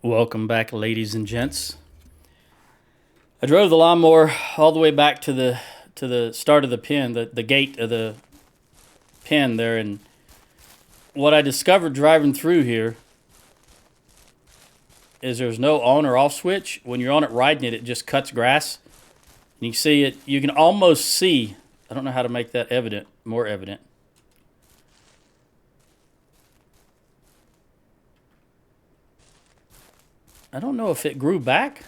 Welcome back, ladies and gents. I drove the lawnmower all the way back to the start of the pen, the gate of the pen there, and what I discovered driving through here is there's no on or off switch. When you're on it riding it, it just cuts grass. And you see it, you can almost see, I don't know how to make that evident, more evident. I don't know if it grew back,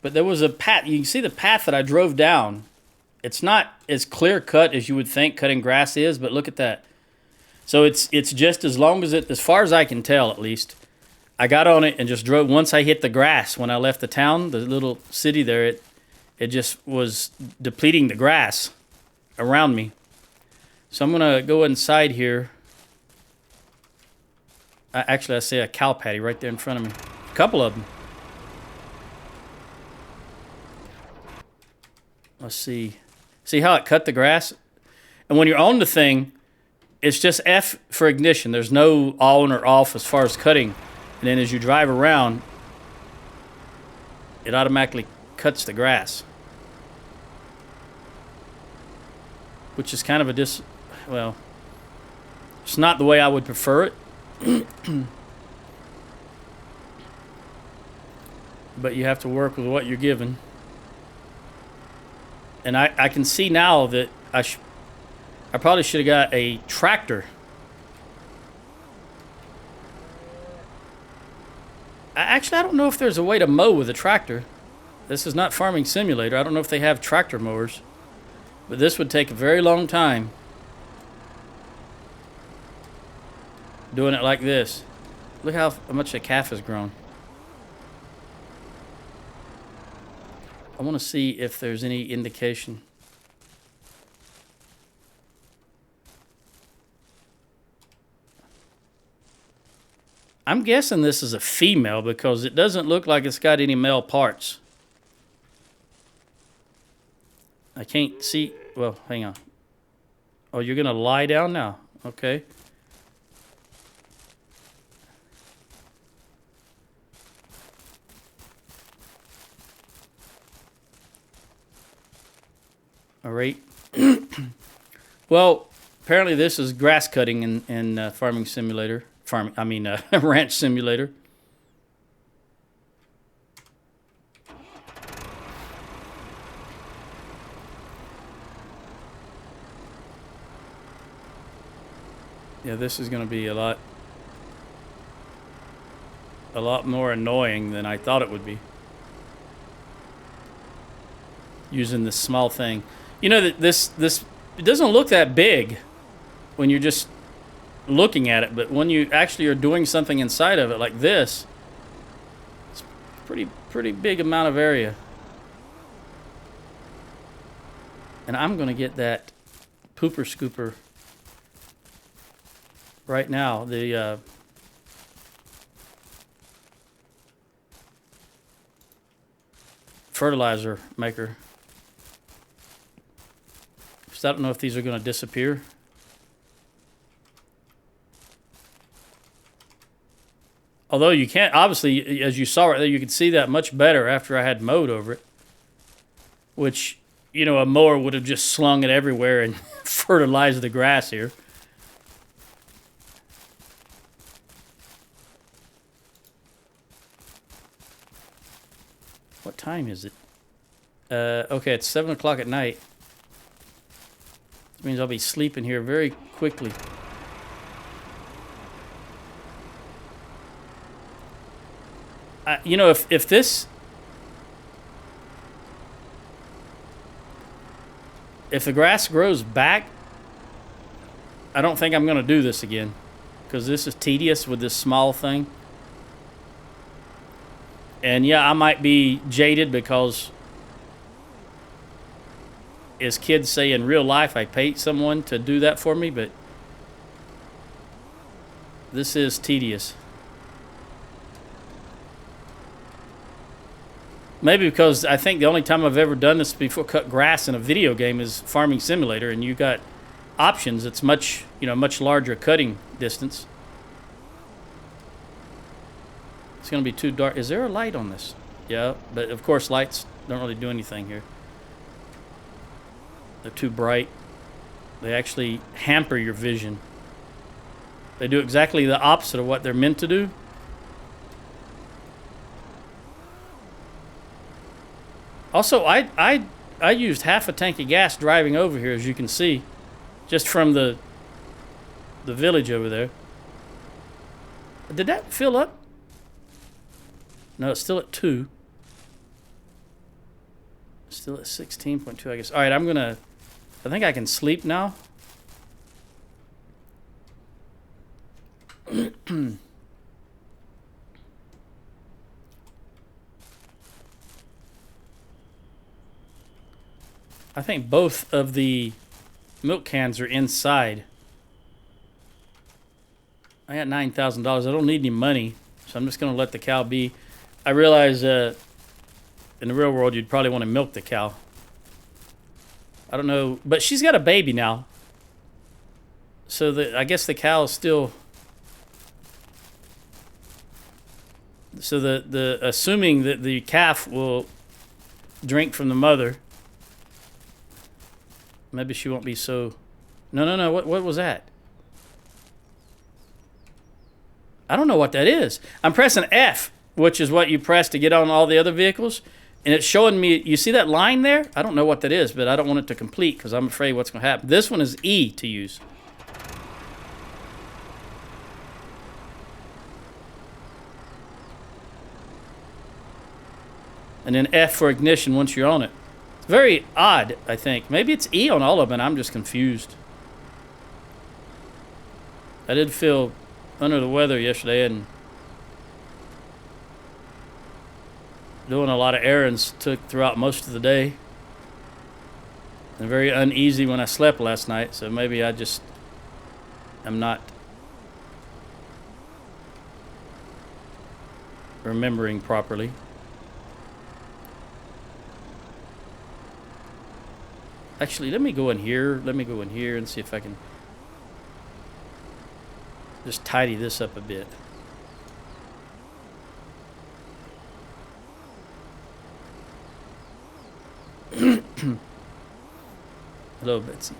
but there was a path. You can see the path that I drove down. It's not as clear cut as you would think cutting grass is, but look at that. So it's just as long as as far as I can tell at least, I got on it and just drove. Once I hit the grass, when I left the town, the little city there, it just was depleting the grass around me. So I'm gonna go inside here. Actually, I see a cow patty right there in front of me. A couple of them. Let's see. See how it cut the grass? And when you're on the thing, it's just F for ignition. There's no on or off as far as cutting. And then as you drive around, it automatically cuts the grass. Which is kind of well, it's not the way I would prefer it. But you have to work with what you're given. And I can see now that I probably should have got a tractor. I don't know if there's a way to mow with a tractor. This is not Farming Simulator. I don't know if they have tractor mowers. But this would take a very long time. Doing it like this. Look how much the calf has grown. I want to see if there's any indication. I'm guessing this is a female because it doesn't look like it's got any male parts. I can't see. Well, hang on. Oh, you're going to lie down now? Okay. All right. Well, apparently this is grass cutting in Farming Simulator. Ranch Simulator. Yeah, this is going to be a lot more annoying than I thought it would be. Using this small thing. You know that this it doesn't look that big when you're just looking at it, but when you actually are doing something inside of it like this, it's pretty big amount of area. And I'm going to get that pooper scooper right now. The fertilizer maker. I don't know if these are going to disappear. Although you can't, obviously, as you saw right there, you could see that much better after I had mowed over it. Which, you know, a mower would have just slung it everywhere and fertilized the grass here. What time is it? Okay, it's 7 o'clock at night. That means I'll be sleeping here very quickly. You know, if the grass grows back, I don't think I'm going to do this again. Because this is tedious with this small thing. And yeah, I might be jaded because, as kids say in real life, I paid someone to do that for me, but this is tedious. Maybe because I think the only time I've ever done this before, cut grass in a video game, is Farming Simulator, and you got options. It's much larger cutting distance. It's going to be too dark. Is there a light on this? Yeah, but of course lights don't really do anything here. They're too bright. They actually hamper your vision. They do exactly the opposite of what they're meant to do. Also, I used half a tank of gas driving over here, as you can see, just from the village over there. Did that fill up? No, it's still at 2. Still at 16.2, I guess. All right, I think I can sleep now. I think both of the milk cans are inside. I got $9,000. I don't need any money, so I'm just going to let the cow be. I realize in the real world you'd probably want to milk the cow. I don't know, but she's got a baby now. So I guess the cow is still... So the assuming that the calf will drink from the mother, maybe she won't be so... No. What was that? I don't know what that is. I'm pressing F, which is what you press to get on all the other vehicles. And it's showing me... You see that line there? I don't know what that is, but I don't want it to complete because I'm afraid what's going to happen. This one is E to use. And then F for ignition once you're on it. It's very odd, I think. Maybe it's E on all of them, and I'm just confused. I did feel under the weather yesterday and doing a lot of errands took throughout most of the day. And very uneasy when I slept last night, so maybe I just am not remembering properly. Actually, let me go in here. Let me go in here and see if I can just tidy this up a bit. Hello, Betsy.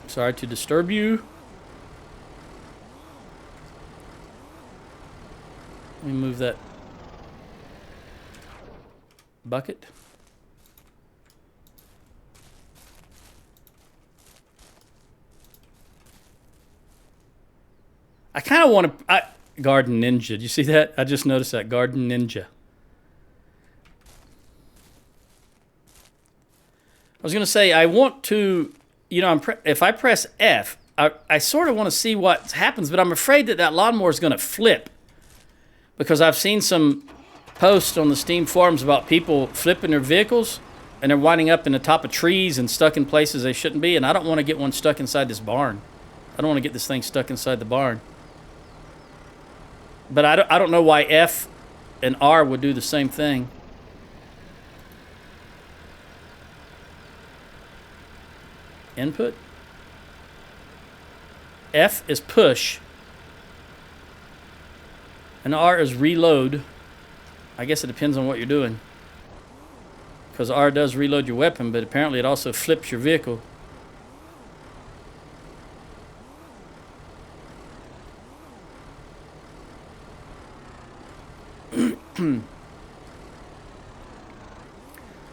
Sorry to disturb you. Let me move that bucket. I kind of want to... Garden Ninja. Did you see that? I just noticed that. Garden Ninja. I was going to say, I want to... You know, if I press F, I sort of want to see what happens, but I'm afraid that lawnmower is going to flip. Because I've seen some posts on the Steam forums about people flipping their vehicles, and they're winding up in the top of trees and stuck in places they shouldn't be, and I don't want to get one stuck inside this barn. I don't want to get this thing stuck inside the barn. But I don't know why F and R would do the same thing. Input. F is push. And R is reload. I guess it depends on what you're doing. Because R does reload your weapon, but apparently it also flips your vehicle.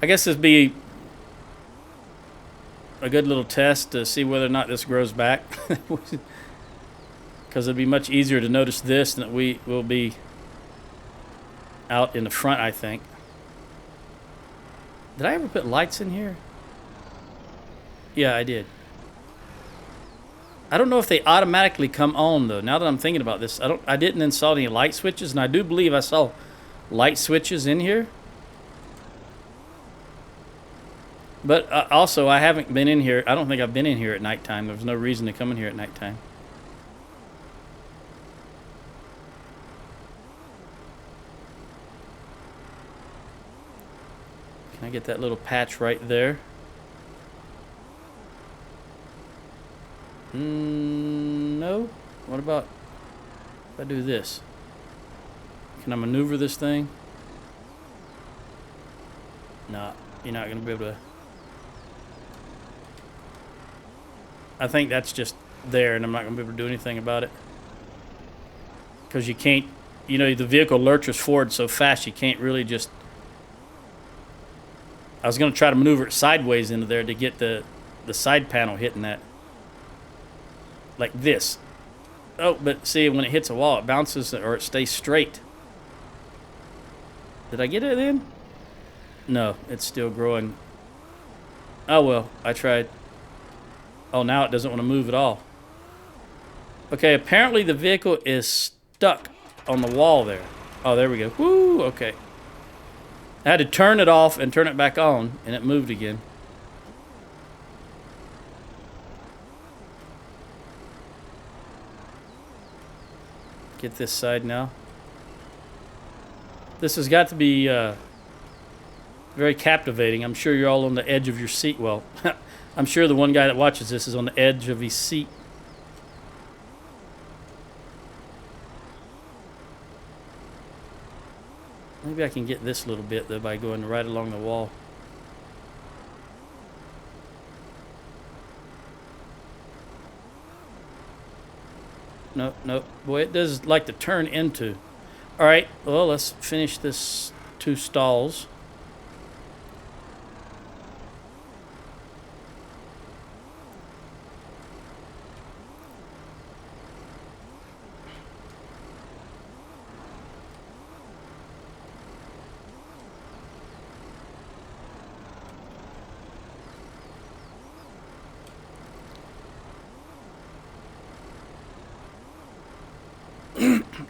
I guess this would be a good little test to see whether or not this grows back. Because it'd be much easier to notice this than we will be out in the front, I think. Did I ever put lights in here? Yeah, I did. I don't know if they automatically come on, though. Now that I'm thinking about this, I didn't install any light switches, and I do believe I saw light switches in here. But also, I haven't been in here. I don't think I've been in here at nighttime. There's no reason to come in here at nighttime. Can I get that little patch right there? No. What about If I do this, can I maneuver this thing? No, you're not going to be able to. I think that's just there, and I'm not going to be able to do anything about it. Because you can't, the vehicle lurches forward so fast you can't really just. I was going to try to maneuver it sideways into there to get the side panel hitting that. Like this. Oh, but see, when it hits a wall, it bounces or it stays straight. Did I get it in? No, it's still growing. Oh, well, I tried. Oh, now it doesn't want to move at all. Okay, apparently the vehicle is stuck on the wall there. Oh, there we go. Woo, okay. I had to turn it off and turn it back on, and it moved again. Get this side now. This has got to be very captivating. I'm sure you're all on the edge of your seat. Well, I'm sure the one guy that watches this is on the edge of his seat. Maybe I can get this little bit, though, by going right along the wall. Nope, nope. Boy, it does like to turn into. All right, well, let's finish this 2 stalls.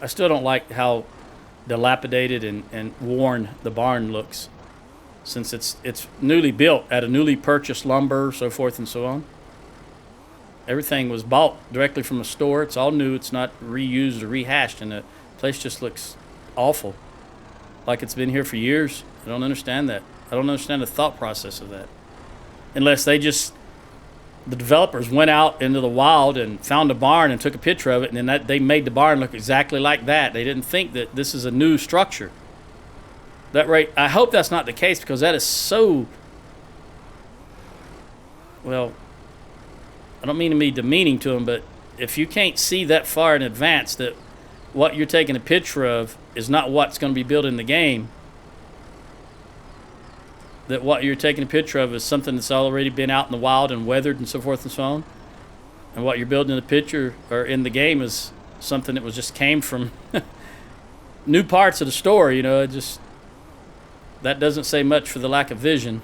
I still don't like how dilapidated and worn the barn looks, since it's newly built out of newly purchased lumber, so forth and so on. Everything was bought directly from a store. It's all new. It's not reused or rehashed, and the place just looks awful, like it's been here for years. I don't understand that. I don't understand the thought process of that, unless the developers went out into the wild and found a barn and took a picture of it, and then they made the barn look exactly like that. They didn't think that this is a new structure. I hope that's not the case, because that is so, well, I don't mean to be demeaning to them, but if you can't see that far in advance that what you're taking a picture of is not what's going to be built in the game, that what you're taking a picture of is something that's already been out in the wild and weathered and so forth and so on, and what you're building in the picture or in the game is something that came from new parts of the store, that doesn't say much for the lack of vision.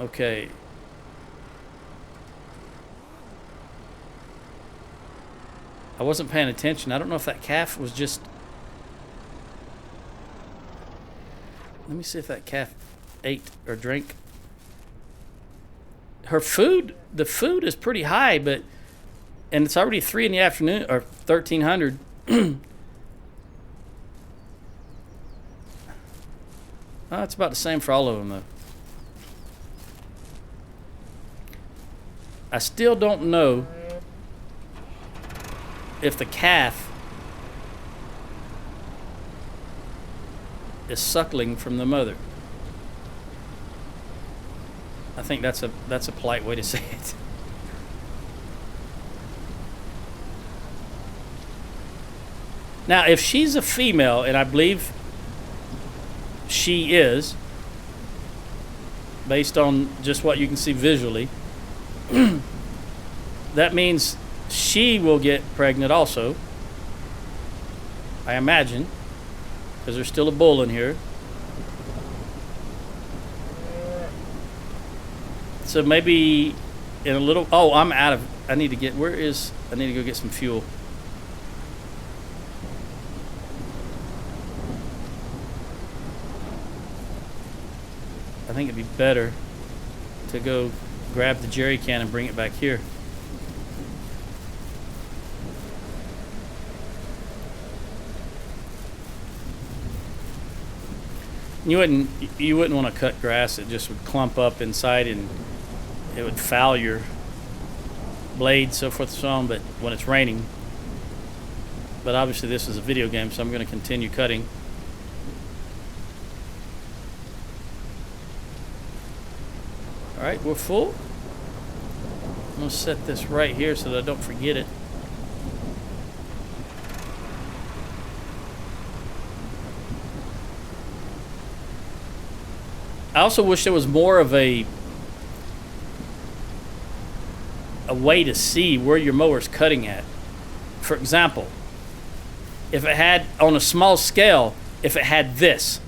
Okay. I wasn't paying attention. I don't know if that calf was just. Let me see if that calf ate or drank. The food is pretty high, and it's already 3 in the afternoon, or 1300. Oh, it's about the same for all of them, though. I still don't know if the calf is suckling from the mother. I think that's a polite way to say it. Now, if she's a female, and I believe she is, based on just what you can see visually, that means she will get pregnant also, I imagine, because there's still a bull in here. So maybe in a little. Oh, I need to go get some fuel. I think it'd be better to go grab the jerry can and bring it back here. You wouldn't want to cut grass. It just would clump up inside and it would foul your blades, so forth and so on, but when it's raining. But obviously this is a video game, so I'm going to continue cutting. All right, we're full. I'm going to set this right here so that I don't forget it. I also wish there was more of a way to see where your mower's cutting at. For example, if it had, on a small scale, if it had this,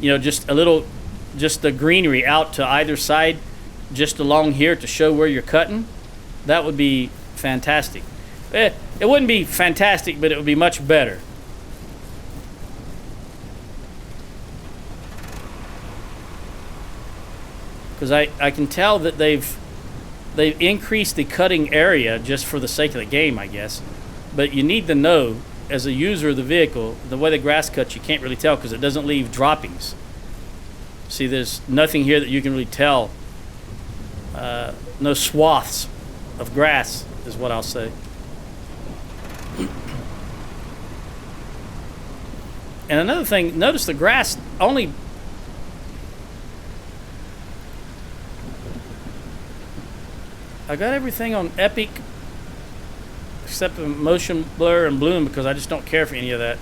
you know, just the greenery out to either side, just along here to show where you're cutting, that would be fantastic. It wouldn't be fantastic, but it would be much better. Because I can tell that they've increased the cutting area just for the sake of the game, I guess. But you need to know, as a user of the vehicle, the way the grass cuts, you can't really tell because it doesn't leave droppings. See, there's nothing here that you can really tell. No swaths of grass is what I'll say. And another thing, notice the grass only... I got everything on Epic except the motion blur and bloom because I just don't care for any of that.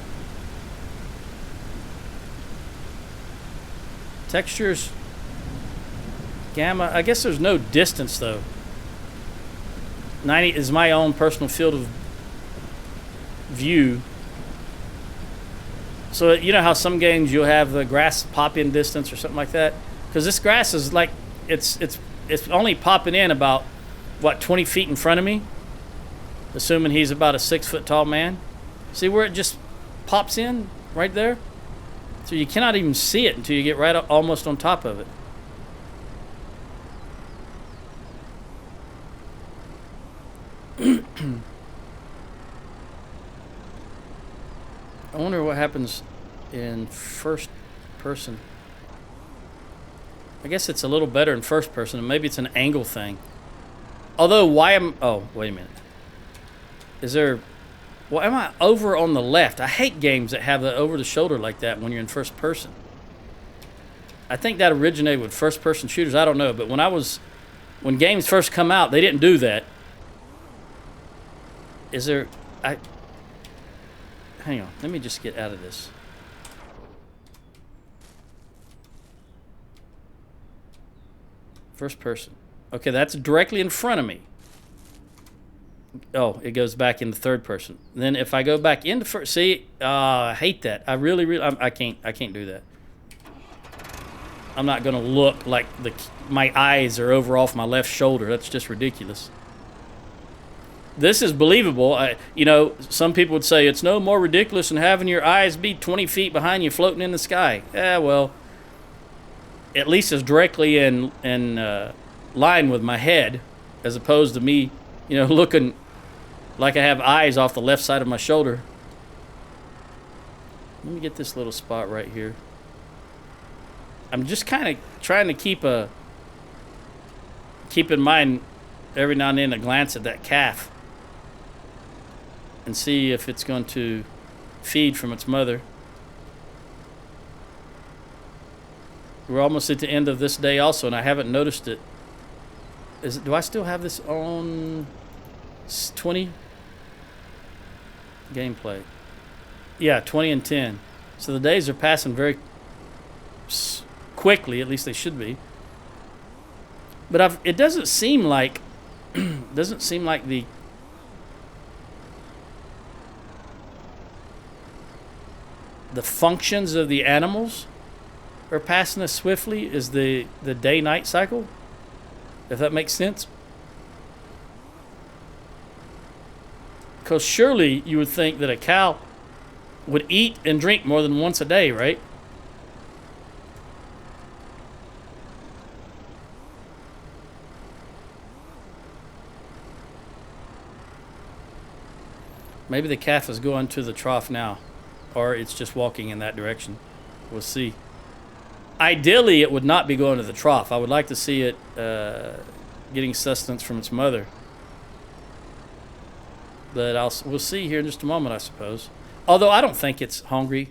Textures, gamma. I guess there's no distance though. 90 is my own personal field of view. So you know how some games you'll have the grass pop in distance or something like that? Because this grass is like it's only popping in about what, 20 feet in front of me, assuming he's about a 6 foot tall man. See where it just pops in right there? So you cannot even see it until you get right up, almost on top of it. I wonder what happens in first person. I guess it's a little better in first person, and maybe it's an angle thing. Although, why am... Oh, wait a minute. Is there... Well, am I over on the left? I hate games that have the over-the-shoulder like that when you're in first person. I think that originated with first-person shooters. I don't know, but when games first come out, they didn't do that. Is there... Hang on. Let me just get out of this. First person. Okay, that's directly in front of me. Oh, it goes back into third person. Then if I go back into first, see, I hate that. I really, I can't do that. I'm not gonna look like my eyes are over off my left shoulder. That's just ridiculous. This is believable. You know, some people would say it's no more ridiculous than having your eyes be 20 feet behind you floating in the sky. Yeah, well, at least it's directly in line with my head, as opposed to me, you know, looking like I have eyes off the left side of my shoulder. Let me get this little spot right here. I'm just kind of trying to keep in mind every now and then a glance at that calf and see if it's going to feed from its mother. We're almost at the end of this day also, and I haven't noticed it. Do I still have this on 20? Gameplay. Yeah, 20 and 10. So the days are passing very quickly, at least they should be. But it doesn't seem like the functions of the animals are passing as swiftly as the day-night cycle, if that makes sense. Because surely you would think that a cow would eat and drink more than once a day, right? Maybe the calf is going to the trough now, or it's just walking in that direction. We'll see. Ideally, it would not be going to the trough. I would like to see it getting sustenance from its mother. But we'll see here in just a moment, I suppose. Although I don't think it's hungry.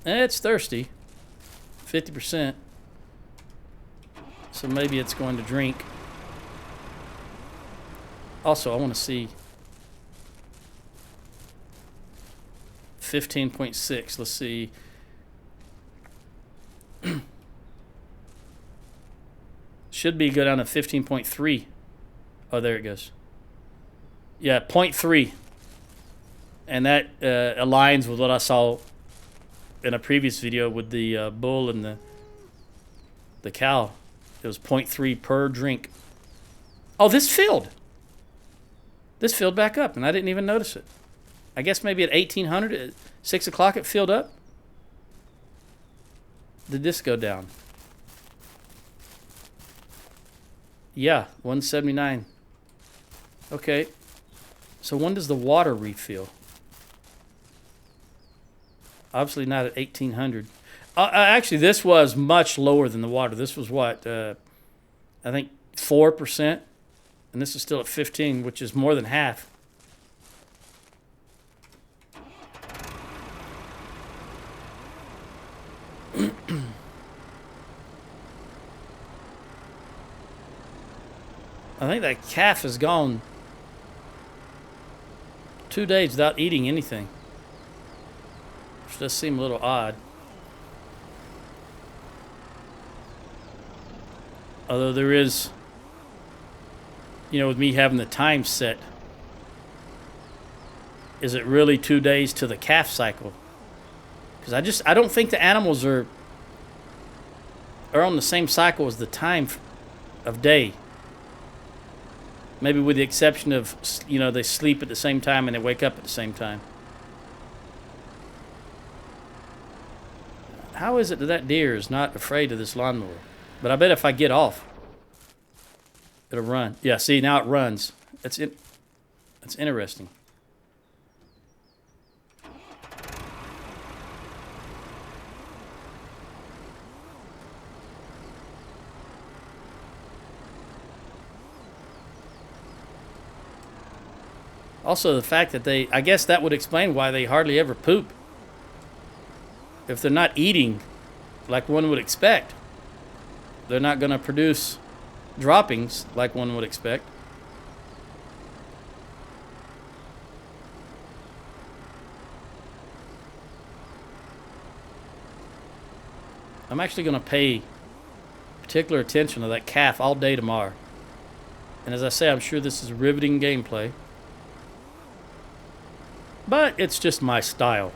It's thirsty. 50%. So maybe it's going to drink. Also, I want to see 15.6. Let's see. Should be go down to 15.3. Oh, there it goes. Yeah, 0.3. And that aligns with what I saw in a previous video with the bull and the cow. It was 0.3 per drink. Oh, this filled. This filled back up, and I didn't even notice it. I guess maybe at 1800, at 6 o'clock, it filled up. Did this go down? Yeah, 179. Okay. So when does the water refill? Obviously not at 1800. Actually, this was much lower than the water. This was what? I think 4%. And this is still at 15, which is more than half. I think that calf has gone 2 days without eating anything. Which does seem a little odd. Although there is, you know, with me having the time set, is it really 2 days to the calf cycle? Because I don't think the animals are on the same cycle as the time of day. Maybe with the exception of, you know, they sleep at the same time and they wake up at the same time. How is it that deer is not afraid of this lawnmower? But I bet if I get off, it'll run. Yeah, see, now it runs. That's interesting. Also, the fact that I guess that would explain why they hardly ever poop. If they're not eating like one would expect, they're not going to produce droppings like one would expect. I'm actually going to pay particular attention to that calf all day tomorrow. And as I say, I'm sure this is riveting gameplay. But it's just my style.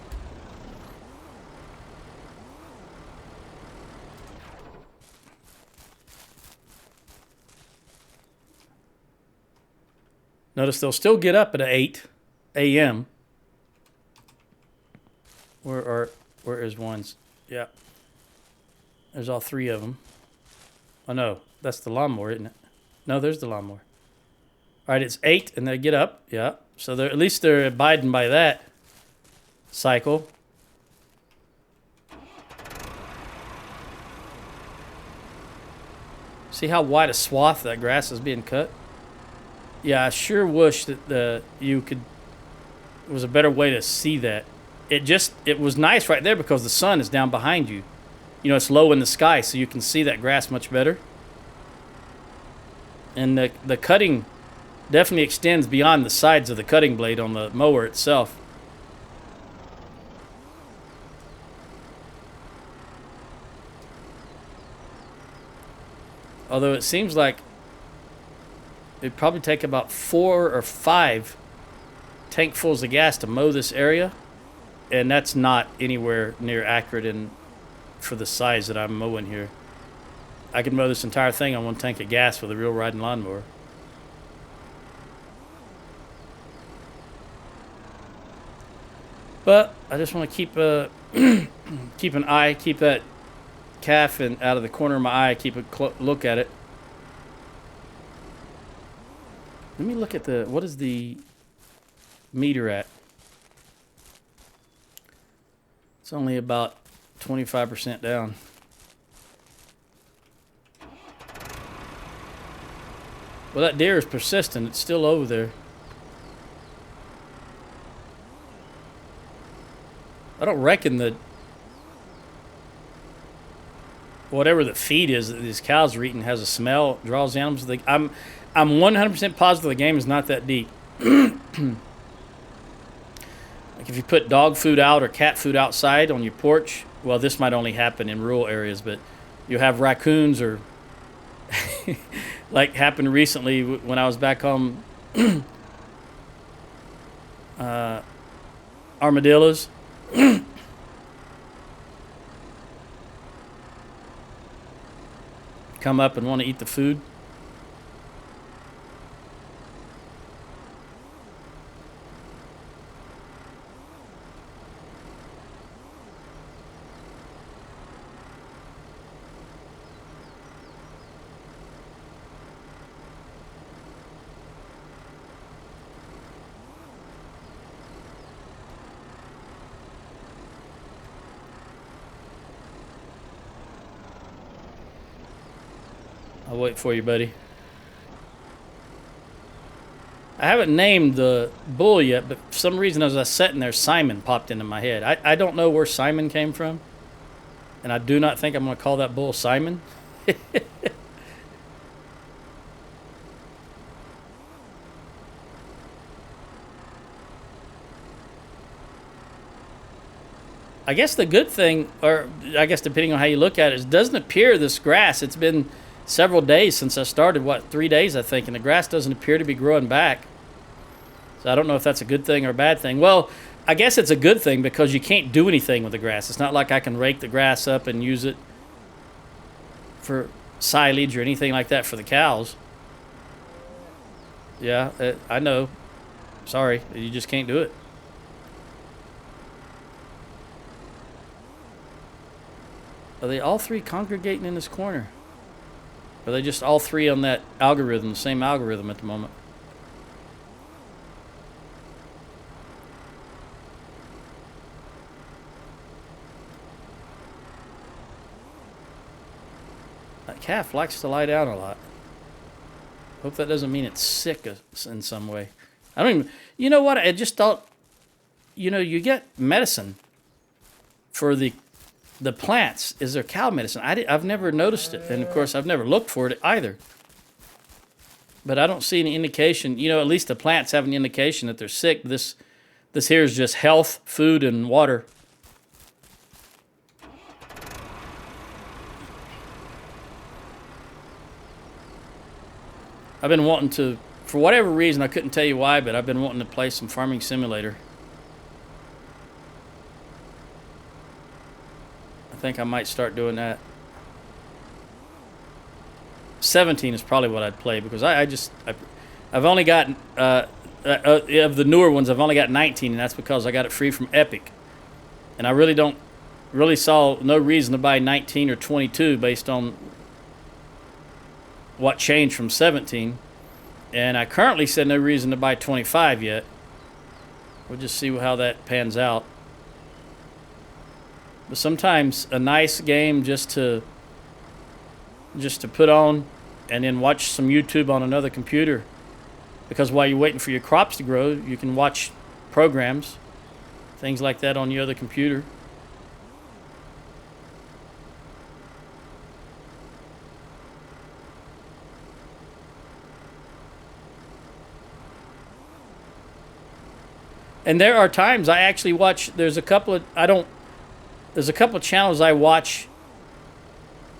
Notice they'll still get up at 8 a.m. Where is one's? Yeah. There's all three of them. Oh, no. That's the lawnmower, isn't it? No, there's the lawnmower. All right, it's 8, and they get up. Yeah. So at least they're abiding by that cycle. See how wide a swath that grass is being cut? Yeah, I sure wish that there was a better way to see that. It was nice right there because the sun is down behind you. You know, it's low in the sky, so you can see that grass much better. And the cutting definitely extends beyond the sides of the cutting blade on the mower itself. Although it seems like it'd probably take about 4 or 5 tankfuls of gas to mow this area, and that's not anywhere near accurate for the size that I'm mowing here. I could mow this entire thing on 1 tank of gas with a real riding lawnmower. But I just want to keep keep an eye, keep that calf out of the corner of my eye, keep a look at it. Let me look at what is the meter at? It's only about 25% down. Well, that deer is persistent. It's still over there. don't reckon that whatever the feed is that these cows are eating has a smell, draws the animals. I'm 100% positive the game is not that deep. Like if you put dog food out or cat food outside on your porch, well, this might only happen in rural areas, but you have raccoons or like happened recently when I was back home, armadillos. Come up and want to eat the food. I'll wait for you, buddy. I haven't named the bull yet, but for some reason as I was sitting there, Simon popped into my head. I don't know where Simon came from, and I do not think I'm going to call that bull Simon. I guess the good thing, or I guess depending on how you look at it, is it doesn't appear this grass. It's been several days since I started, 3 days I think, and the grass doesn't appear to be growing back. So I don't know if that's a good thing or a bad thing. Well, I guess it's a good thing because you can't do anything with the grass. It's not like I can rake the grass up and use it for silage or anything like that for the cows. Yeah, I know. Sorry, you just can't do it. Are they all three congregating in this corner? Or are they just all three on that algorithm, the same algorithm at the moment? That calf likes to lie down a lot. Hope that doesn't mean it's sick in some way. I don't even... You know what? I just thought... You know, you get medicine for the plants. Is there cow medicine? I've never noticed it. And, of course, I've never looked for it either. But I don't see any indication. You know, at least the plants have an indication that they're sick. This here is just health, food, and water. I've been wanting to, for whatever reason, I couldn't tell you why, but I've been wanting to play some Farming Simulator. I think I might start doing that. 17 is probably what I'd play because I've only got of the newer ones I've only got 19, and that's because I got it free from Epic, and I really saw no reason to buy 19 or 22 based on what changed from 17, and I currently said no reason to buy 25 yet. We'll just see how that pans out. But sometimes a nice game just to put on and then watch some YouTube on another computer, because while you're waiting for your crops to grow, you can watch programs, things like that on your other computer. And there are times I actually watch. There's a couple of channels I watch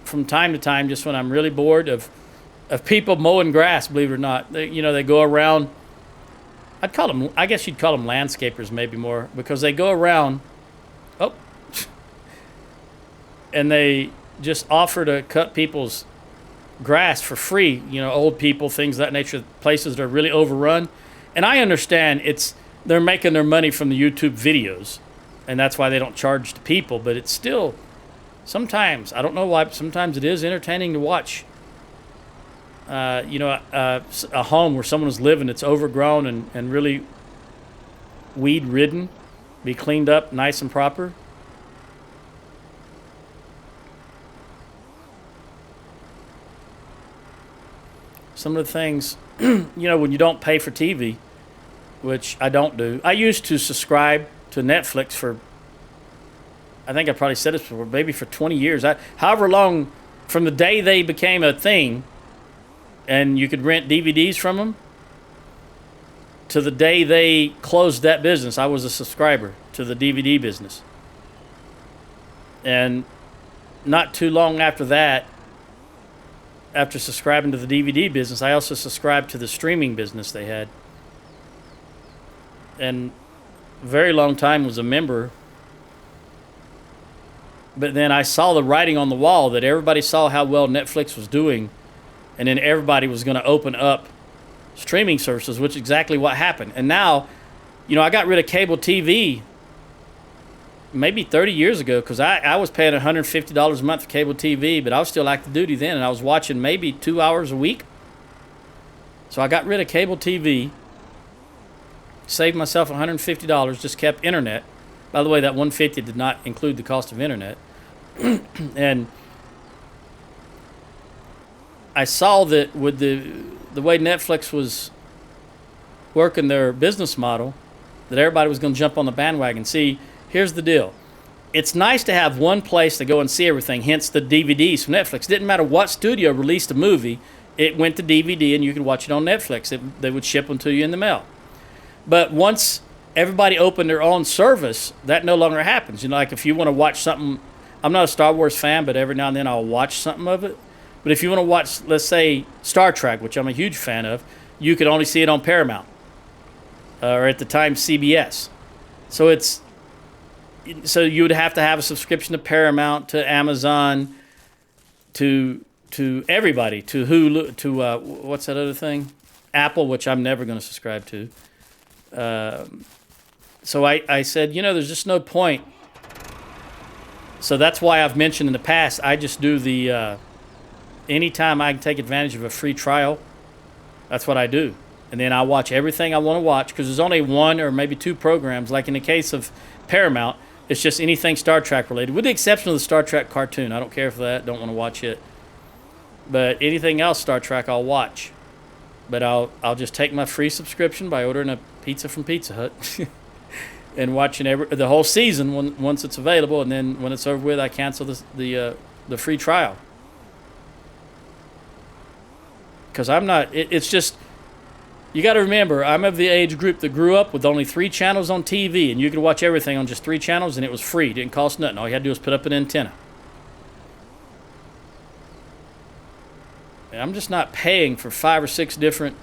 from time to time, just when I'm really bored of people mowing grass. Believe it or not, they go around. I guess you'd call them landscapers, maybe more, because they go around. Oh, and they just offer to cut people's grass for free. Old people, things of that nature, places that are really overrun. And I understand they're making their money from the YouTube videos, and that's why they don't charge the people. But it's still, sometimes, I don't know why, but sometimes it is entertaining to watch. A home where someone is living that's overgrown and really weed-ridden, be cleaned up nice and proper. Some of the things, when you don't pay for TV, which I don't do. I used to subscribe to Netflix for I think I probably said this before, maybe for 20 years. However long, from the day they became a thing, and you could rent DVDs from them, to the day they closed that business, I was a subscriber to the DVD business. And not too long after that, after subscribing to the DVD business, I also subscribed to the streaming business they had. And very long time was a member. But then I saw the writing on the wall that everybody saw how well Netflix was doing, and then everybody was going to open up streaming services, which is exactly what happened. And now, I got rid of cable TV maybe 30 years ago because I was paying $150 a month for cable TV, but I was still active duty then, and I was watching maybe 2 hours a week. So I got rid of cable TV, saved myself $150, just kept internet. By the way, that $150 did not include the cost of internet. And I saw that with the way Netflix was working their business model, that everybody was going to jump on the bandwagon. See, here's the deal. It's nice to have one place to go and see everything, hence the DVDs from Netflix. It didn't matter what studio released a movie, it went to DVD and you could watch it on Netflix. They would ship them to you in the mail. But once everybody opened their own service, that no longer happens. Like if you want to watch something, I'm not a Star Wars fan, but every now and then I'll watch something of it. But if you want to watch, let's say, Star Trek, which I'm a huge fan of, you could only see it on Paramount, or at the time CBS. So you would have to have a subscription to Paramount, to Amazon, to everybody, to Hulu, to what's that other thing? Apple, which I'm never going to subscribe to. So I said, there's just no point. So that's why I've mentioned in the past, I just do the, anytime I can take advantage of a free trial, that's what I do. And then I watch everything I want to watch, because there's only one or maybe two programs. Like in the case of Paramount, it's just anything Star Trek related, with the exception of the Star Trek cartoon. I don't care for that, don't want to watch it. But anything else Star Trek, I'll watch. But I'll just take my free subscription by ordering a pizza from Pizza Hut and watching the whole season once it's available, and then when it's over with, I cancel the free trial. Because I'm not. It's just, you got to remember, I'm of the age group that grew up with only 3 channels on TV, and you could watch everything on just 3 channels, and it was free. It didn't cost nothing. All you had to do was put up an antenna. And I'm just not paying for 5 or 6 different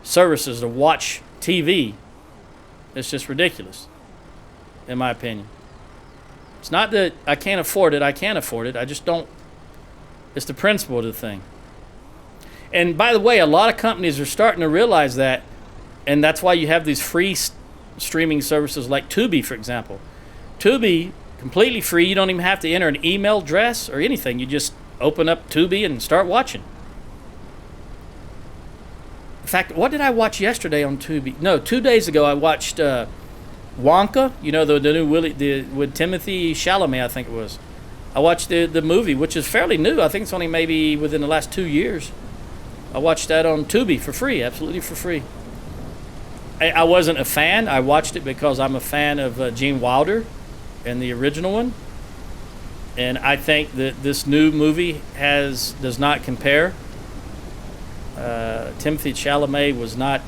services to watch TV. It's just ridiculous, in my opinion. It's not that I can't afford it. I can't afford it. I just don't. It's the principle of the thing. And by the way, a lot of companies are starting to realize that, and that's why you have these free streaming services like Tubi, for example. Tubi, completely free. You don't even have to enter an email address or anything. You just open up Tubi and start watching. In fact, what did I watch yesterday on Tubi? No, 2 days ago I watched Wonka. The new with Timothy Chalamet, I think it was. I watched the movie, which is fairly new. I think it's only maybe within the last 2 years. I watched that on Tubi for free, absolutely for free. I wasn't a fan. I watched it because I'm a fan of Gene Wilder and the original one. And I think that this new movie does not compare. Timothy Chalamet was not.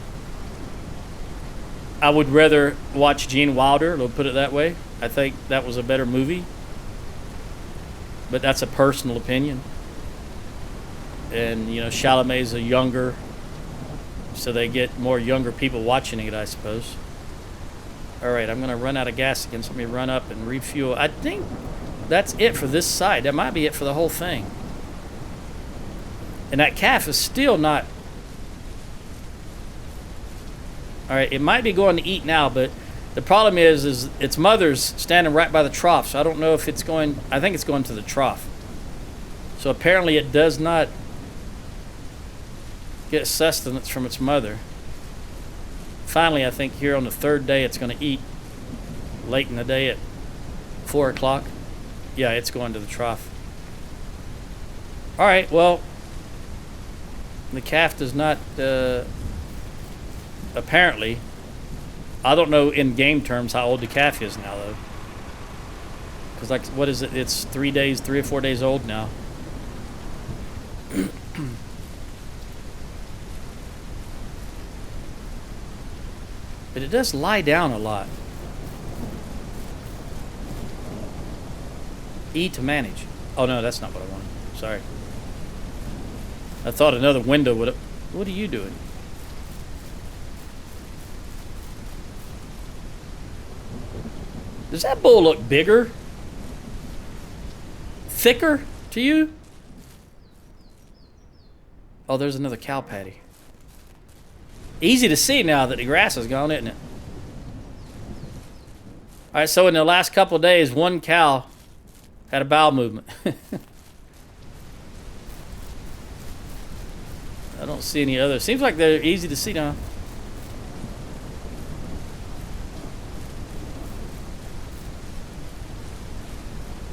I would rather watch Gene Wilder, let's put it that way. I think that was a better movie. But that's a personal opinion. And, Chalamet's a younger, so they get more younger people watching it, I suppose. All right, I'm going to run out of gas again, so let me run up and refuel. I think that's it for this side. That might be it for the whole thing. And that calf is still not. All right, it might be going to eat now, but the problem is its mother's standing right by the trough, so I don't know if it's going. I think it's going to the trough. So apparently it does not get sustenance from its mother. Finally, I think here on the 3rd day it's going to eat late in the day at 4 o'clock. Yeah, it's going to the trough. All right, well, the calf does not, apparently, I don't know in game terms how old the calf is now, though. Because, like, what is it? It's 3 or 4 days old now. But it does lie down a lot. E to manage. Oh, no, that's not what I wanted. Sorry. I thought another window would have... What are you doing? Does that bull look bigger? Thicker to you? Oh, there's another cow patty. Easy to see now that the grass is gone, isn't it? All right, so in the last couple of days, one cow had a bowel movement. I don't see any others. Seems like they're easy to see now.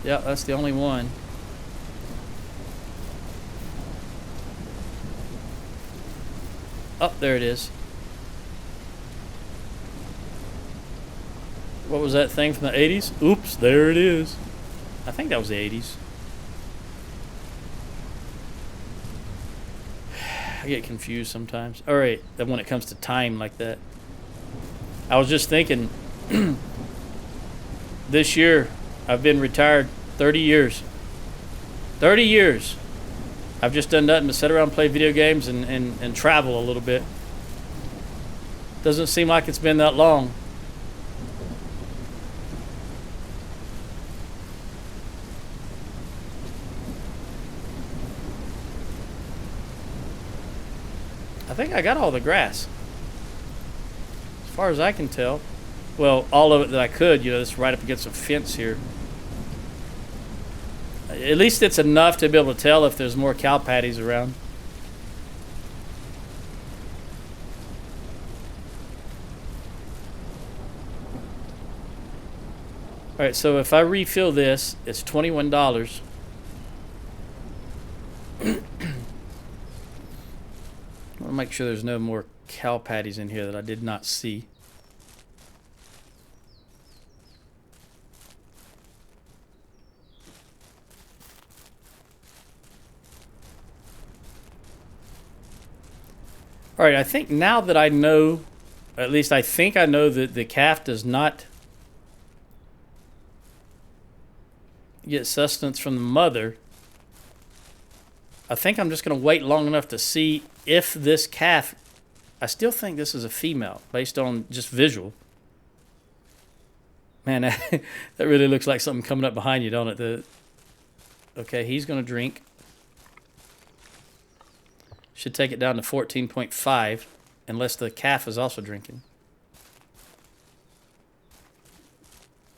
Yeah, that's the only one. Oh, there it is. What was that thing from the 80s? Oops, there it is. I think that was the 80s. I get confused sometimes. All right, when it comes to time like that. I was just thinking, this year, I've been retired 30 years. 30 years. I've just done nothing but sit around and play video games and travel a little bit. Doesn't seem like it's been that long. I think I got all the grass. As far as I can tell. Well, all of it that I could, it's right up against a fence here. At least it's enough to be able to tell if there's more cow patties around. All right, so if I refill this, it's $21. I want to make sure there's no more cow patties in here that I did not see. All right, I think now that I know, at least I think I know that the calf does not get sustenance from the mother. I think I'm just going to wait long enough to see if this calf, I still think this is a female based on just visual. Man, that really looks like something coming up behind you, don't it? Okay, he's going to drink. Should take it down to 14.5, unless the calf is also drinking.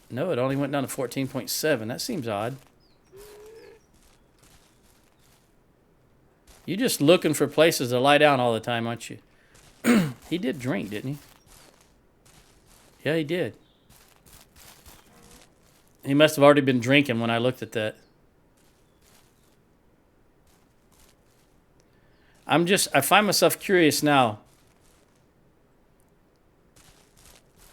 No, it only went down to 14.7. That seems odd. You're just looking for places to lie down all the time, aren't you? He did drink, didn't he? Yeah, he did. He must have already been drinking when I looked at that. I find myself curious now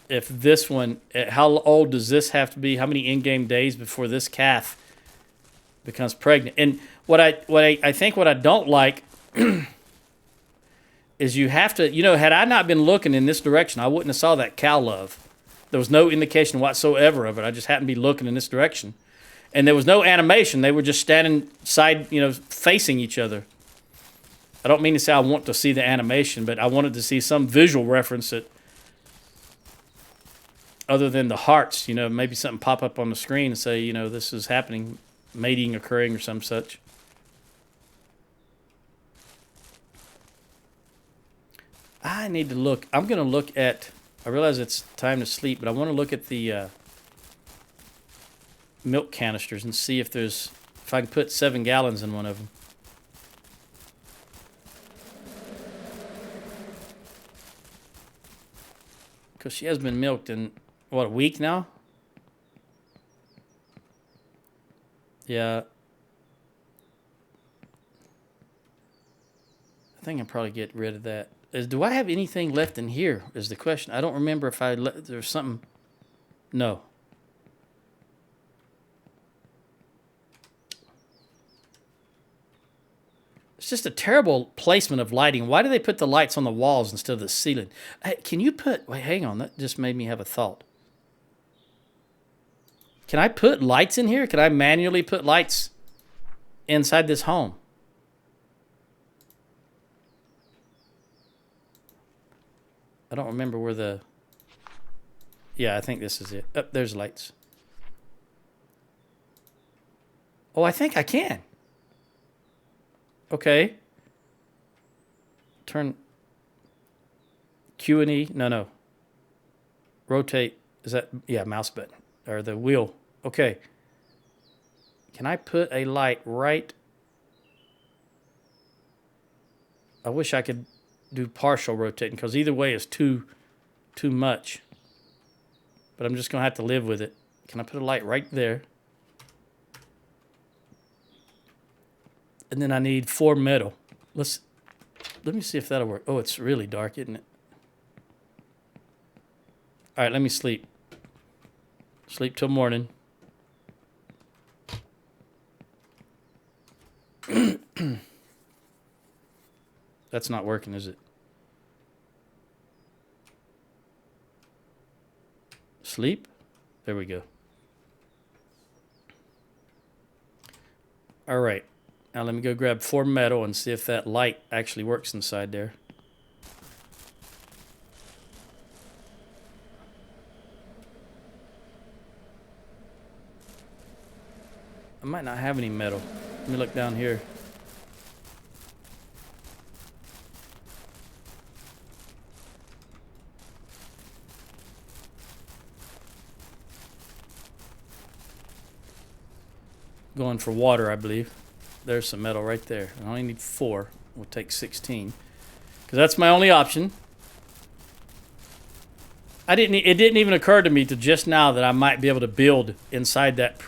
if this one, how old does this have to be? How many in-game days before this calf becomes pregnant? And what I think what I don't like is you have to, had I not been looking in this direction, I wouldn't have saw that cow love. There was no indication whatsoever of it. I just happened to be looking in this direction. And there was no animation. They were just standing side, facing each other. I don't mean to say I want to see the animation, but I wanted to see some visual reference that, other than the hearts, maybe something pop up on the screen and say, this is happening, mating occurring or some such. I need to look. I'm going to look at, I realize it's time to sleep, but I want to look at the milk canisters and see if I can put 7 gallons in one of them. Because she has been milked in, what, a week now? Yeah. I think I'll probably get rid of that. Do I have anything left in here is the question. I don't remember if there's something. No. It's just a terrible placement of lighting. Why do they put the lights on the walls instead of the ceiling? Hey, can you put... Wait, hang on. That just made me have a thought. Can I put lights in here? Can I manually put lights inside this home? I don't remember where the... Yeah, I think this is it. Oh, there's lights. Oh, I think I can. Okay. Turn Q and E. No. Rotate. Is that... Yeah, mouse button. Or the wheel. Okay. Can I put a light right... I wish I could do partial rotating, because either way is too much. But I'm just going to have to live with it. Can I put a light right there? And then I need 4 metal. Let me see if that'll work. Oh, it's really dark, isn't it? All right, let me sleep. Sleep till morning. That's not working, is it? Sleep? There we go. All right. Now let me go grab 4 metal and see if that light actually works inside there. I might not have any metal. Let me look down here. Going for water, I believe. There's some metal right there. I only need 4. We'll take 16. Because that's my only option. It didn't even occur to me to just now that I might be able to build inside that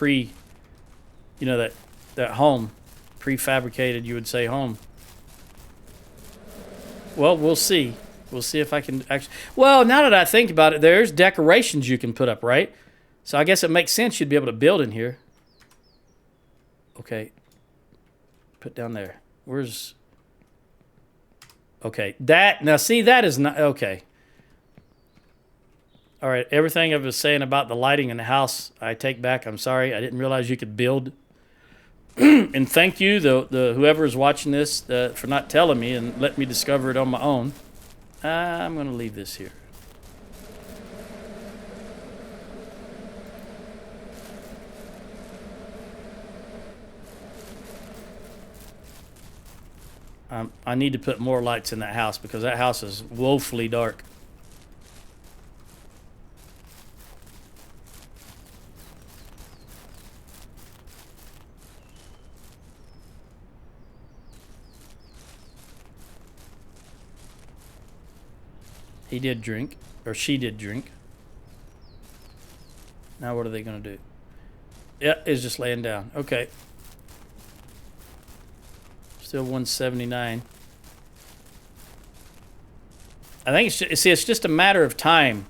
that home. Prefabricated, you would say, home. Well, we'll see. We'll see if I can actually... Well, now that I think about it, there's decorations you can put up, right? So I guess it makes sense you'd be able to build in here. Okay. Put down there. Where's... Okay. Now see, that is not... Okay. All right. Everything I was saying about the lighting in the house, I take back. I'm sorry. I didn't realize you could build. And thank you, the whoever is watching this, for not telling me and let me discover it on my own. I'm going to leave this here. I need to put more lights in that house because that house is woefully dark. He did drink, or she did drink. Now what are they going to do? Yeah, it's just laying down. Okay. Still 179. I think it's just a matter of time.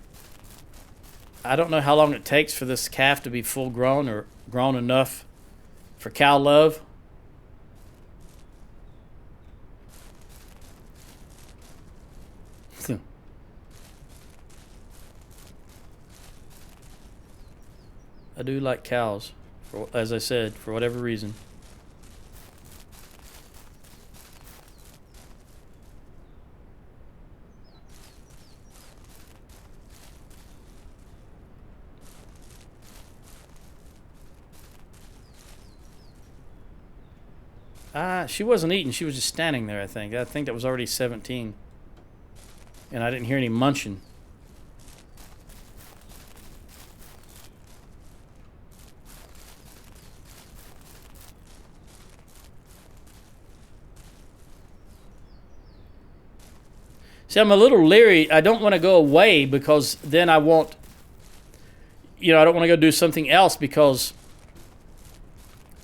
I don't know how long it takes for this calf to be full grown or grown enough for cow love. I do like cows, as I said, for whatever reason. She wasn't eating. She was just standing there, I think. I think that was already 17. And I didn't hear any munching. See, I'm a little leery. I don't want to go away because then I won't, I don't want to go do something else because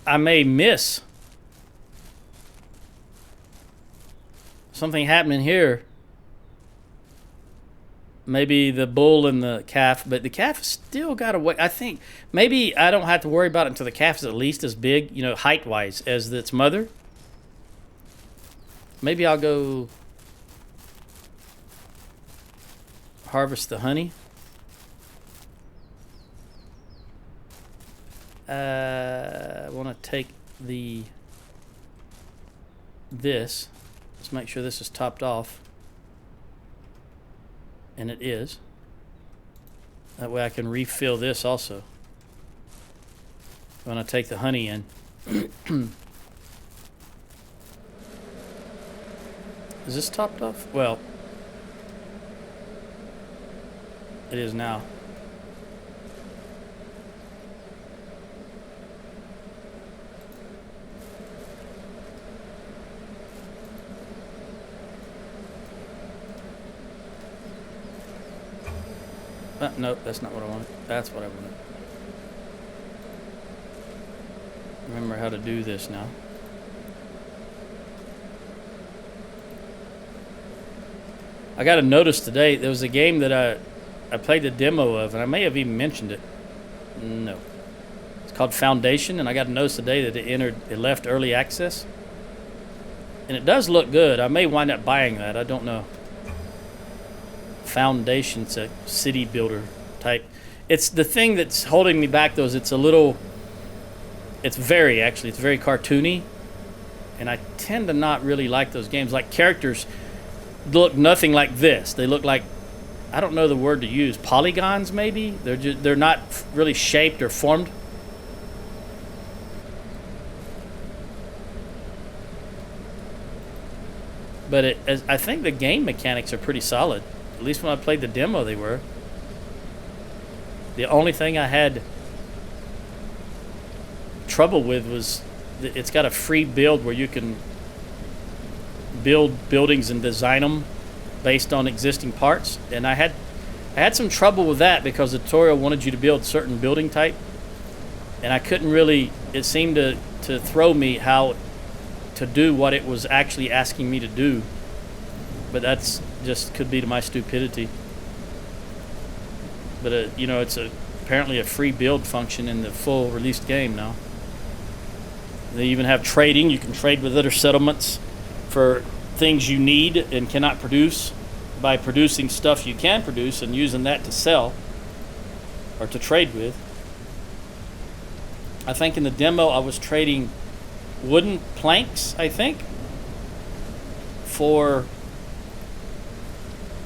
I may miss something happening here. Maybe the bull and the calf, but the calf still got to wait. I think maybe I don't have to worry about it until the calf is at least as big, height-wise, as its mother. Maybe I'll go harvest the honey. I want to take this. Let's make sure this is topped off. And it is. That way I can refill this also. When I take the honey in. Is this topped off? Well, it is now. Nope, that's not what I wanted. That's what I wanted. Remember how to do this now. I got a notice today. There was a game that I played the demo of, and I may have even mentioned it. No. It's called Foundation, and I got a notice today that it left early access. And it does look good. I may wind up buying that. I don't know. Foundation, it's a city builder type. It's the thing that's holding me back, though, is it's very cartoony, and I tend to not really like those games. Like, characters look nothing like this. They look like, I don't know the word to use, polygons maybe. They're not really shaped or formed. But I think the game mechanics are pretty solid. At least when I played the demo, they were. The only thing I had trouble with was it's got a free build where you can build buildings and design them based on existing parts. And I had some trouble with that because the tutorial wanted you to build certain building type. And I couldn't really, it seemed to throw me how to do what it was actually asking me to do. But that's just could be to my stupidity. But it's apparently a free build function in the full released game now. They even have trading. You can trade with other settlements for things you need and cannot produce by producing stuff you can produce and using that to sell or to trade with. I think in the demo I was trading wooden planks, I think, for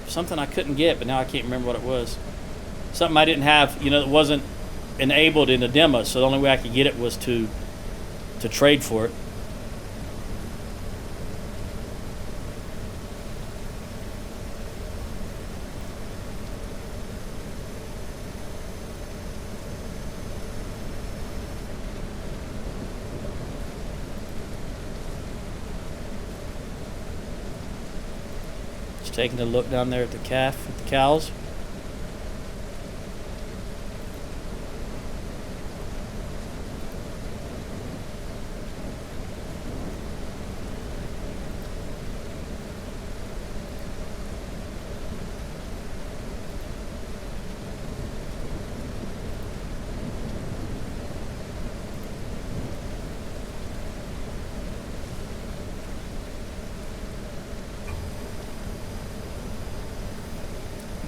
something I couldn't get, but now I can't remember what it was. Something I didn't have, that wasn't enabled in the demo, so the only way I could get it was to trade for it. Just taking a look down there at the cows.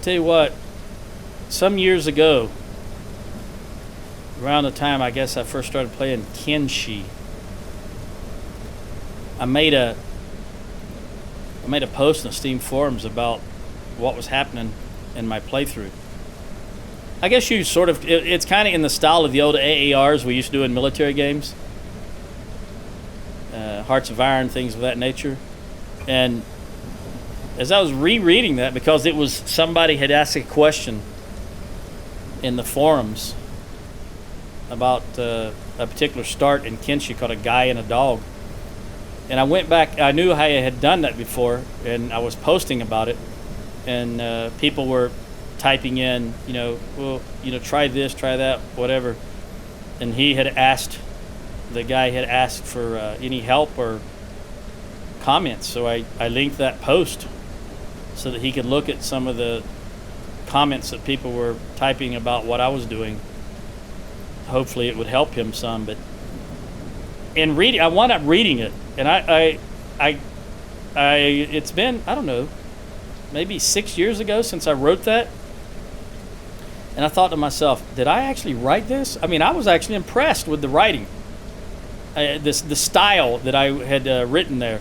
Tell you what, some years ago, around the time I guess I first started playing Kenshi, I made a post in the Steam forums about what was happening in my playthrough. I guess you sort of, it's kind of in the style of the old AARs we used to do in military games, Hearts of Iron, things of that nature. And as I was rereading that, because it was somebody had asked a question in the forums about a particular start in Kenshi called A Guy and a Dog. And I went back, I knew I had done that before, and I was posting about it, and people were typing in, try this, try that, whatever. And the guy had asked for any help or comments, so I linked that post so that he could look at some of the comments that people were typing about what I was doing. Hopefully it would help him some, but in reading, I wound up reading it, and I It's been, I don't know, maybe 6 years ago since I wrote that. And I thought to myself, did I actually write this? I mean, I was actually impressed with the writing. The style that I had written there.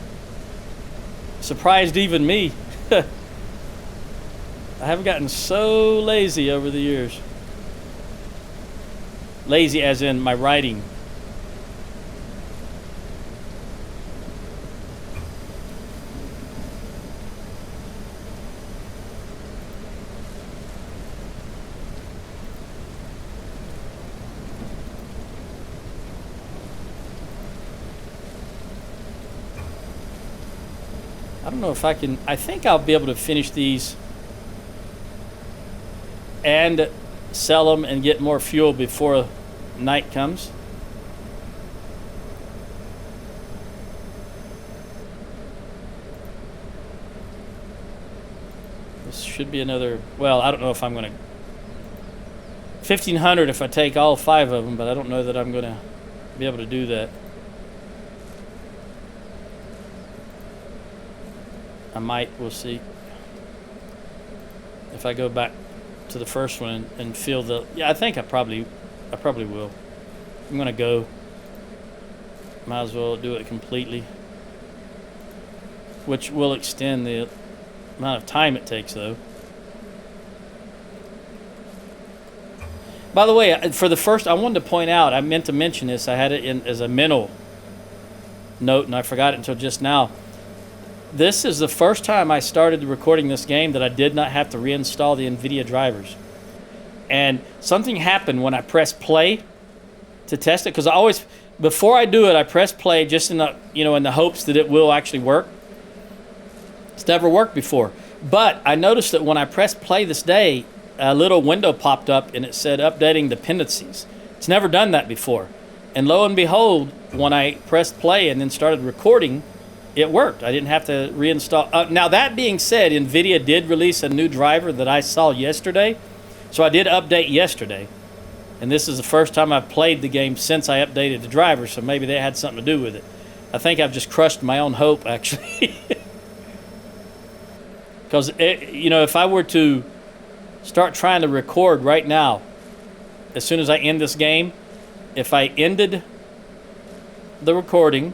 Surprised even me. I have gotten so lazy over the years. Lazy as in my writing. I don't know if I can. I think I'll be able to finish these and sell them and get more fuel before night comes. This should be another, well, I don't know if I'm going to, 1,500 if I take all 5 of them, but I don't know that I'm going to be able to do that. I might, we'll see. If I go back to the first one and feel the, yeah, I think I probably will. I'm gonna go. Might as well do it completely, which will extend the amount of time it takes, though. By the way, for the first, I wanted to point out, I meant to mention this. I had it in as a mental note, and I forgot it until just now. This is the first time I started recording this game that I did not have to reinstall the NVIDIA drivers. And something happened when I pressed play to test it, because I always, before I do it, I press play just in the, in the hopes that it will actually work. It's never worked before. But I noticed that when I pressed play this day, a little window popped up and it said updating dependencies. It's never done that before. And lo and behold, when I pressed play and then started recording, it worked. I didn't have to reinstall. Now, that being said, NVIDIA did release a new driver that I saw yesterday. So I did update yesterday. And this is the first time I've played the game since I updated the driver, so maybe that had something to do with it. I think I've just crushed my own hope, actually. Because, if I were to start trying to record right now, as soon as I end this game, if I ended the recording,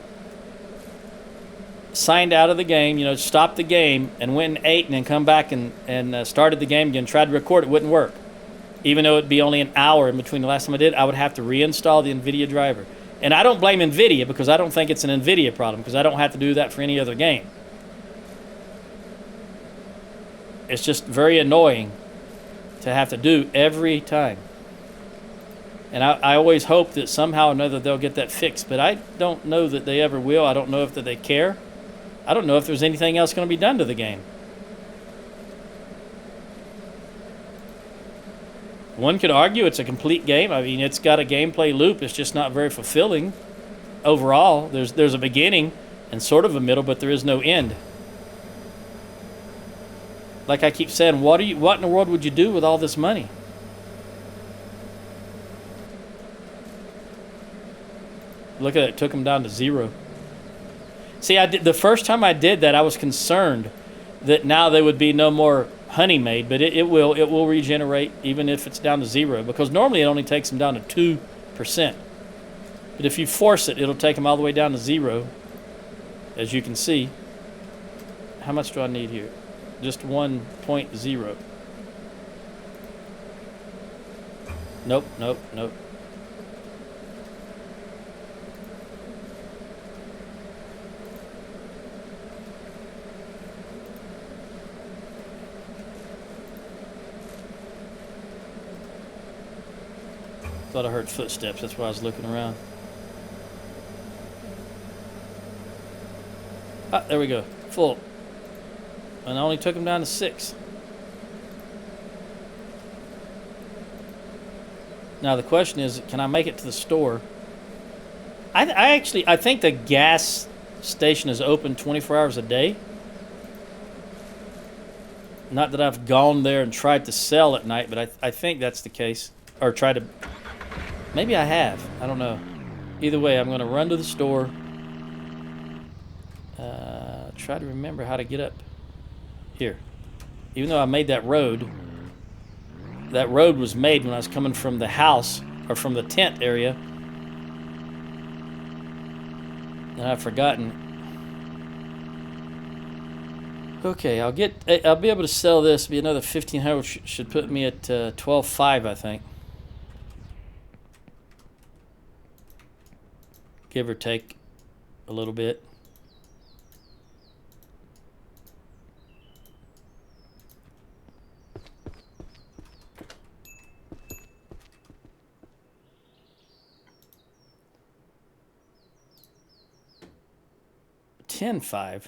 signed out of the game, stopped the game, and went and ate, and then come back and started the game again, tried to record, it wouldn't work. Even though it'd be only an hour in between the last time I did, I would have to reinstall the NVIDIA driver. And I don't blame NVIDIA, because I don't think it's an NVIDIA problem, because I don't have to do that for any other game. It's just very annoying to have to do every time. And I always hope that somehow or another they'll get that fixed, but I don't know that they ever will. I don't know if that they care. I don't know if there's anything else going to be done to the game. One could argue it's a complete game. I mean, it's got a gameplay loop. It's just not very fulfilling overall. There's a beginning and sort of a middle, but there is no end. Like I keep saying, what in the world would you do with all this money? Look at it. It took them down to 0. See, the first time I did that, I was concerned that now there would be no more honey made, but it will regenerate even if it's down to 0, because normally it only takes them down to 2%. But if you force it, it'll take them all the way down to 0, as you can see. How much do I need here? Just 1.0. Nope. Thought I heard footsteps. That's why I was looking around. Ah, there we go. Full. And I only took them down to 6. Now the question is, can I make it to the store? I think the gas station is open 24 hours a day. Not that I've gone there and tried to sell at night, but I think that's the case. Or try to... Maybe I have. I don't know. Either way, I'm going to run to the store. Try try to remember how to get up here. Even though I made that road was made when I was coming from the house, or from the tent area. And I've forgotten. Okay, I'll be able to sell this. Be another 1,500. Should put me at 12.5, I think. Give or take a little bit. $10.5.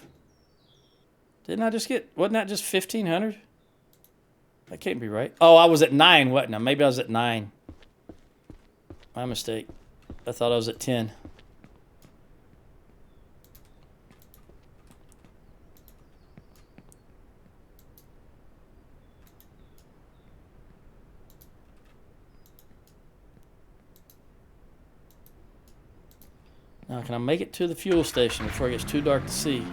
Didn't I just get? Wasn't that just 1,500? That can't be right. Oh, I was at 9, wasn't I? Maybe I was at 9. My mistake. I thought I was at 10. Now, can I make it to the fuel station before it gets too dark to see?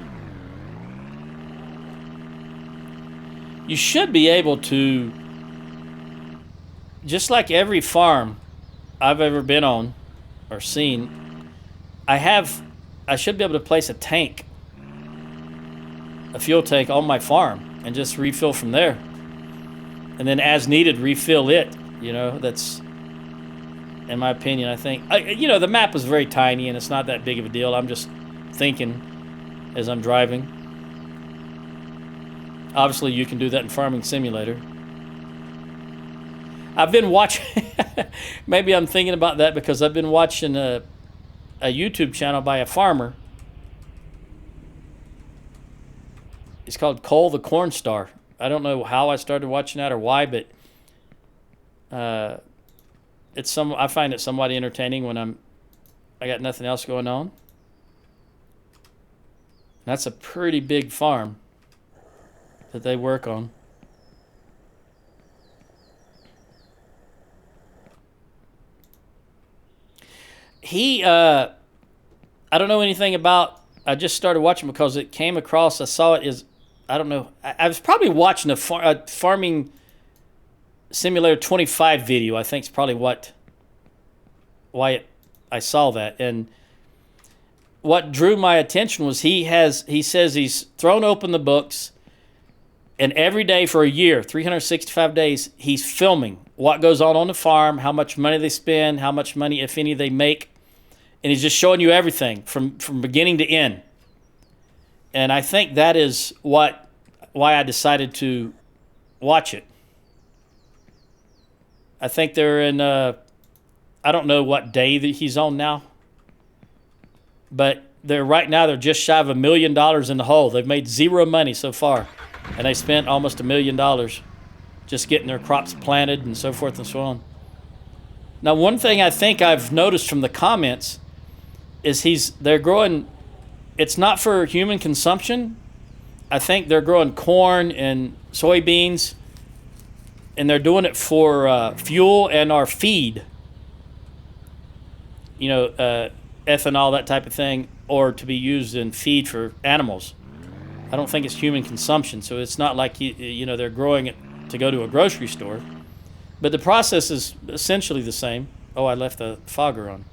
You should be able to, just like every farm I've ever been on or seen, I should be able to place a fuel tank on my farm and just refill from there. And then as needed, refill it. You know, that's, in my opinion, I think. The map is very tiny and it's not that big of a deal. I'm just thinking as I'm driving. Obviously, you can do that in Farming Simulator. I've been watching... Maybe I'm thinking about that because I've been watching a YouTube channel by a farmer. It's called Cole the Corn Star. I don't know how I started watching that or why, but... I find it somewhat entertaining when I got nothing else going on. That's a pretty big farm that they work on. I don't know anything about. I just started watching because it came across. I saw it as, I don't know. I was probably watching a Farming Simulator 25 video. I think it's probably why I saw that. And what drew my attention was he says he's thrown open the books, and every day for a year, 365 days, he's filming what goes on the farm, how much money they spend, how much money, if any, they make. And he's just showing you everything from beginning to end. And I think that is why I decided to watch it. I think they're in, I don't know what day that he's on now, but right now they're just shy of $1 million in the hole. They've made zero money so far, and they spent almost $1 million just getting their crops planted and so forth and so on. Now, one thing I think I've noticed from the comments is they're growing, it's not for human consumption. I think they're growing corn and soybeans, and they're doing it for fuel and our feed. Ethanol, that type of thing, or to be used in feed for animals. I don't think it's human consumption, so it's not like they're growing it to go to a grocery store. But the process is essentially the same. Oh, I left the fogger on.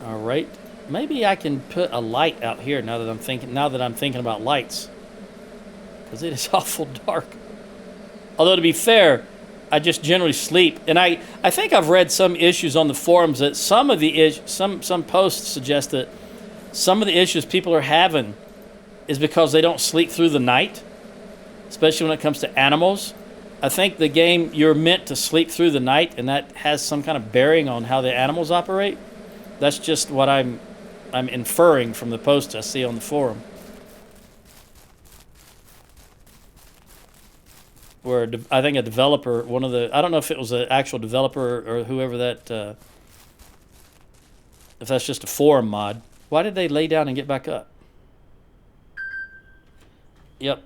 All right, maybe I can put a light out here now that I'm thinking about lights, because it is awful dark. Although, to be fair, I just generally sleep, and I think I've read some issues on the forums that some posts suggest that some of the issues people are having is because they don't sleep through the night, especially when it comes to animals. I think the game, you're meant to sleep through the night, and that has some kind of bearing on how the animals operate. That's just what I'm inferring from the posts I see on the forum. Where I think a developer, I don't know if it was an actual developer or whoever that, if that's just a forum mod. Why did they lay down and get back up? Yep.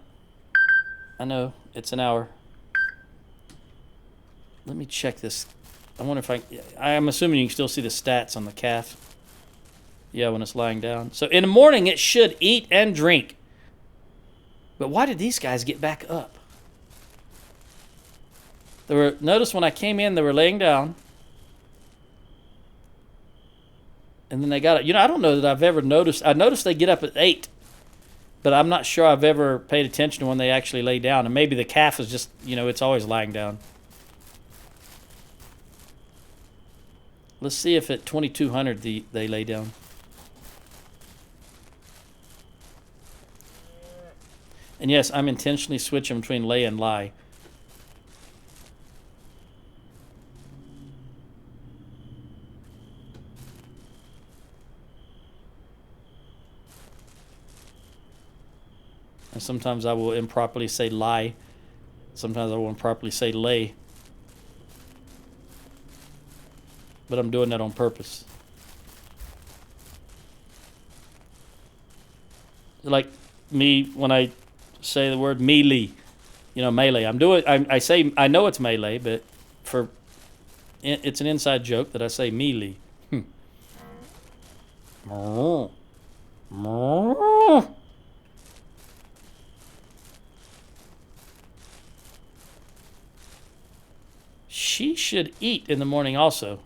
I know, it's an hour. Let me check this. I wonder if I'm assuming you can still see the stats on the calf. Yeah, when it's lying down. So in the morning, it should eat and drink. But why did these guys get back up? Notice when I came in, they were laying down. And then they got it. You know, I don't know that I've ever noticed. I noticed they get up at 8. But I'm not sure I've ever paid attention to when they actually lay down. And maybe the calf is just, you know, it's always lying down. Let's see if at 2200 they lay down. And yes, I'm intentionally switching between lay and lie. And sometimes I will improperly say lie. Sometimes I will improperly say lay. But I'm doing that on purpose. Like me when I say the word melee, you know, melee. I know it's melee, but it's an inside joke that I say melee. She should eat in the morning also.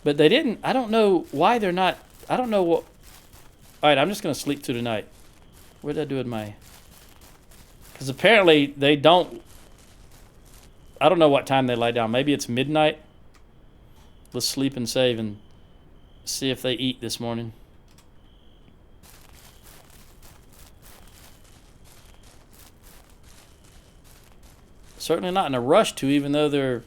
But they didn't. I don't know why they're not. I don't know what. All right, I'm just going to sleep through the night. What did I do with my... Because apparently they don't... I don't know what time they lie down. Maybe it's midnight. Let's sleep and save and see if they eat this morning. Certainly not in a rush to, even though they're...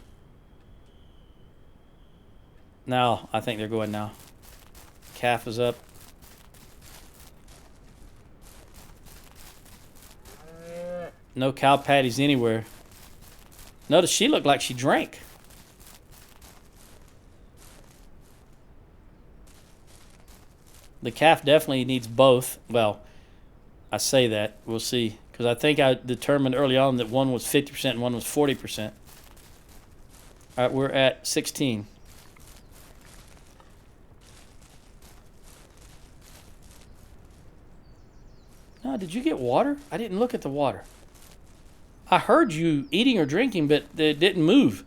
Now, I think they're going now. Calf is up. No cow patties anywhere. Notice she looked like she drank. The calf definitely needs both. Well, I say that. We'll see. Because I think I determined early on that one was 50% and one was 40%. All right, we're at 16. No, did you get water? I didn't look at the water. I heard you eating or drinking, but it didn't move.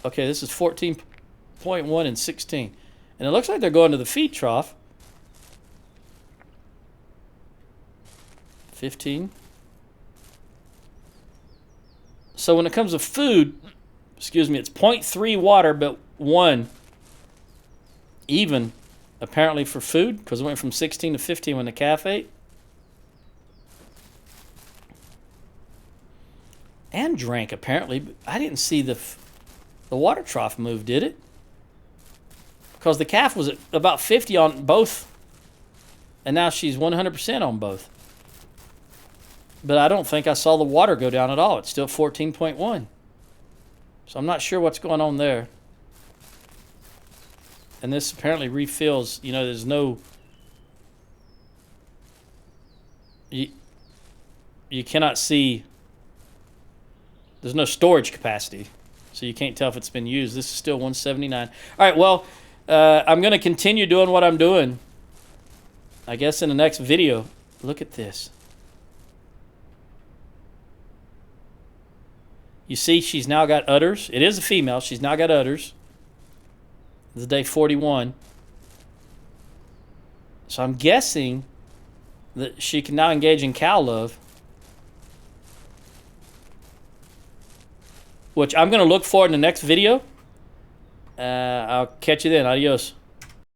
Okay, this is 14.1 and 16. And it looks like they're going to the feed trough. 15. So when it comes to food, excuse me, it's 0.3 water, but 1 even, apparently, for food, because it went from 16 to 15 when the calf ate. And drank, apparently. But I didn't see the water trough move, did it? Because the calf was at about 50 on both, and now she's 100% on both. But I don't think I saw the water go down at all. It's still 14.1. So I'm not sure what's going on there. And this apparently refills, you know, there's no... You cannot see... There's no storage capacity, so you can't tell if it's been used. This is still 179. All right, well, I'm going to continue doing what I'm doing, I guess, in the next video. Look at this. You see she's now got udders. It is a female. She's now got udders. This is day 41. So I'm guessing that she can now engage in cow love, which I'm going to look for in the next video. I'll catch you then. Adios.